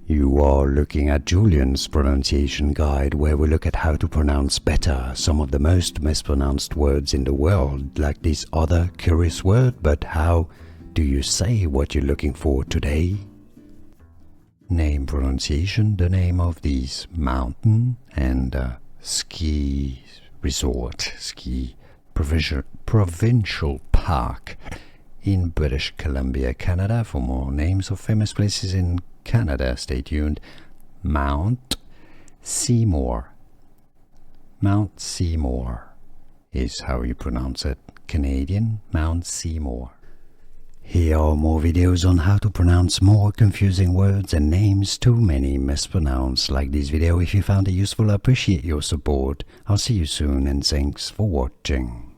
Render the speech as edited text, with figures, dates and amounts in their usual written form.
You are looking at Julian's pronunciation guide, where we look at how to pronounce better some of the most mispronounced words in the world, like this other curious word. But how do you say what you're looking for today? Name pronunciation, the name of this mountain and ski resort, ski provincial park in British Columbia, Canada. For more names of famous places in Canada, stay tuned. Mount Seymour. Mount Seymour is how you pronounce it. Canadian Mount Seymour. Here are more videos on how to pronounce more confusing words and names too many mispronounced. Like this video if you found it useful. I appreciate your support. I'll see you soon and thanks for watching.